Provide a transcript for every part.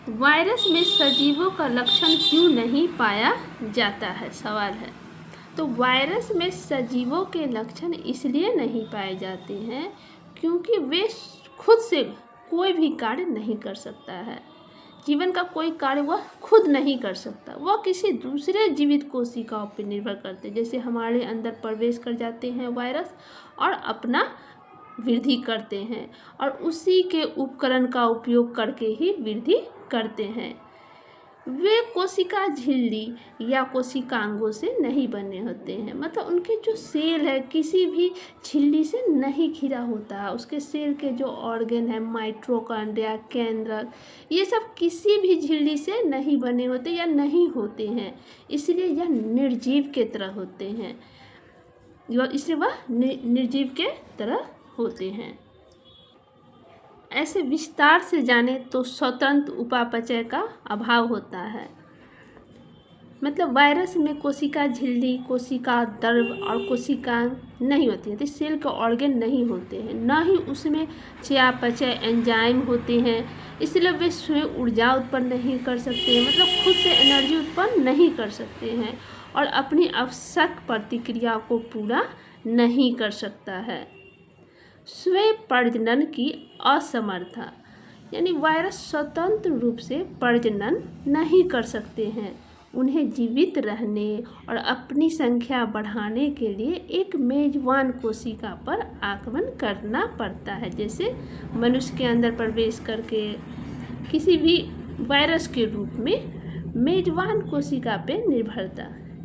Virus में सजीवों का लक्षण क्यों नहीं पाया जाता है, सवाल है। तो वायरस में सजीवों के लक्षण इसलिए नहीं पाए जाते हैं क्योंकि वे खुद से कोई भी कार्य नहीं कर सकता है। जीवन का कोई कार्य वह खुद नहीं कर सकता, वह किसी दूसरे जीवित कोशिकाओं पर निर्भर करते हैं। जैसे हमारे अंदर प्रवेश कर जाते हैं वायरस और अपना वृद्धि करते हैं और उसी के उपकरण का उपयोग करके ही वृद्धि करते हैं। वे कोशिका झिल्ली या कोशिकांगों से नहीं बने होते हैं, मतलब उनके जो सेल है किसी भी झिल्ली से नहीं घिरा होता है। उसके सेल के जो ऑर्गन है, माइटोकॉन्ड्रिया, केंद्रक, ये सब किसी भी झिल्ली से नहीं बने होते या नहीं होते हैं, इसलिए यह निर्जीव के तरह होते हैं। इसलिए वह निर्जीव के तरह होते हैं। ऐसे विस्तार से जाने तो स्वतंत्र उपापचय का अभाव होता है, मतलब वायरस में कोशिका झिल्ली, कोशिका द्रव और कोशिकांग नहीं होती है, तो सेल के ऑर्गन नहीं होते हैं, ना ही उसमें चयापचय एंजाइम होते हैं, इसलिए वे स्वयं ऊर्जा उत्पन्न नहीं कर सकते हैं, मतलब खुद से एनर्जी उत्पन्न नहीं कर सकते हैं और अपनी आवश्यक प्रतिक्रिया को पूरा नहीं कर सकता है। स्वयं प्रजनन की असमर्थता, यानी वायरस स्वतंत्र रूप से प्रजनन नहीं कर सकते हैं। उन्हें जीवित रहने और अपनी संख्या बढ़ाने के लिए एक मेजबान कोशिका पर आक्रमण करना पड़ता है। जैसे मनुष्य के अंदर प्रवेश करके किसी भी वायरस के रूप में मेजबान कोशिका पर निर्भरता,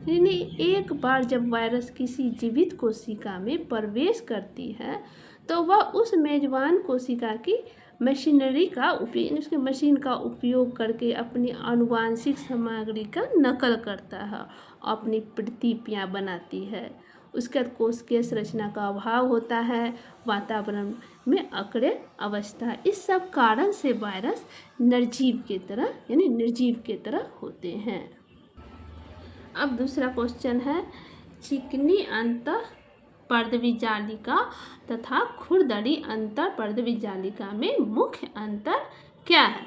यानी एक बार जब वायरस किसी जीवित कोशिका में प्रवेश करती है तो वह उस मेजबान कोशिका की मशीनरी का उपयोग, उसके मशीन का उपयोग करके अपनी आनुवांशिक सामग्री का नकल करता है, अपनी प्रतिलिपियाँ बनाती है। उसके बाद कोशिकीय संरचना का अभाव होता है, वातावरण में अक्रिय अवस्था, इस सब कारण से वायरस निर्जीव के तरह यानी निर्जीव के तरह होते हैं। अब दूसरा क्वेश्चन है, चिकनी अंतःपर्दवी जालिका तथा खुरदरी अंतःपर्दवी जालिका में मुख्य अंतर क्या है?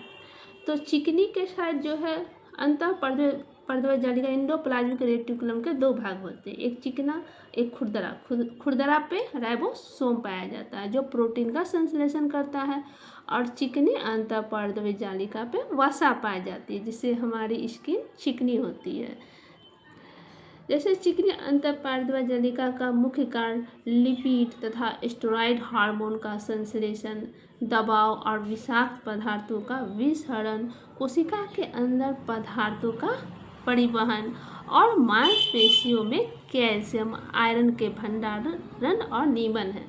तो चिकनी के साथ जो है अंतःपर्दवी जालिका, एंडोप्लाज्मिक रेटिकुलम के दो भाग होते हैं, एक चिकना एक खुरदरा। खुरदरा पे राइबोसोम पाया जाता है जो प्रोटीन का संश्लेषण करता है, और चिकनी अंतःपर्दवी जालिका पे वसा पाई जाती है जिससे हमारी स्किन चिकनी होती है। जैसे चिकनी अंतःपर्दवी जालिका का मुख्य कारण लिपिड तथा स्टेरॉयड हार्मोन का संश्लेषण, दबाव और विषाक्त पदार्थों का विसरण, कोशिका के अंदर पदार्थों का परिवहन और मांसपेशियों में कैल्शियम आयरन के भंडारण और नियमन है।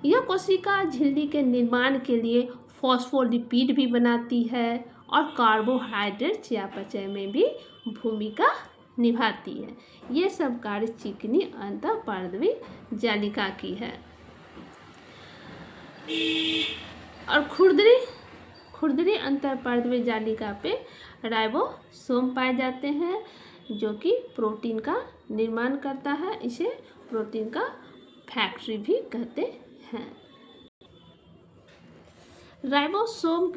यह कोशिका झिल्ली के निर्माण के लिए फॉस्फोलिपिड भी बनाती है और कार्बोहाइड्रेट चयापचय में भी भूमिका निभाती है। ये सब कार्य चिकनी अंतःपर्दवी जालिका की है। और खुरदरी अंतःपर्दवी जालिका पे राइबोसोम पाए जाते हैं जो कि प्रोटीन का निर्माण करता है, इसे प्रोटीन का फैक्ट्री भी कहते हैं। राइबोसोम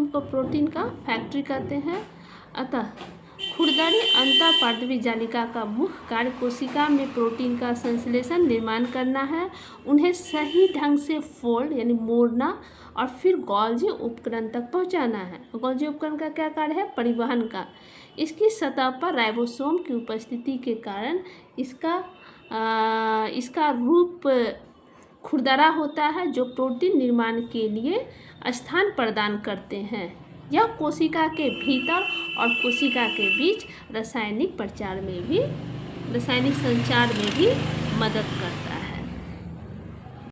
को प्रोटीन का फैक्ट्री कहते हैं। अतः खुरदरी अंतःपर्दवी जालिका का मुख्य कार्य कोशिका में प्रोटीन का संश्लेषण निर्माण करना है, उन्हें सही ढंग से फोल्ड यानी मोड़ना और फिर गोल्जी उपकरण तक पहुंचाना है। गोल्जी उपकरण का क्या कार्य है? परिवहन का। इसकी सतह पर राइबोसोम की उपस्थिति के कारण इसका रूप खुरदरा होता है जो प्रोटीन निर्माण के लिए स्थान प्रदान करते हैं। यह कोशिका के भीतर और कोशिका के बीच रासायनिक संचार में भी मदद करता है।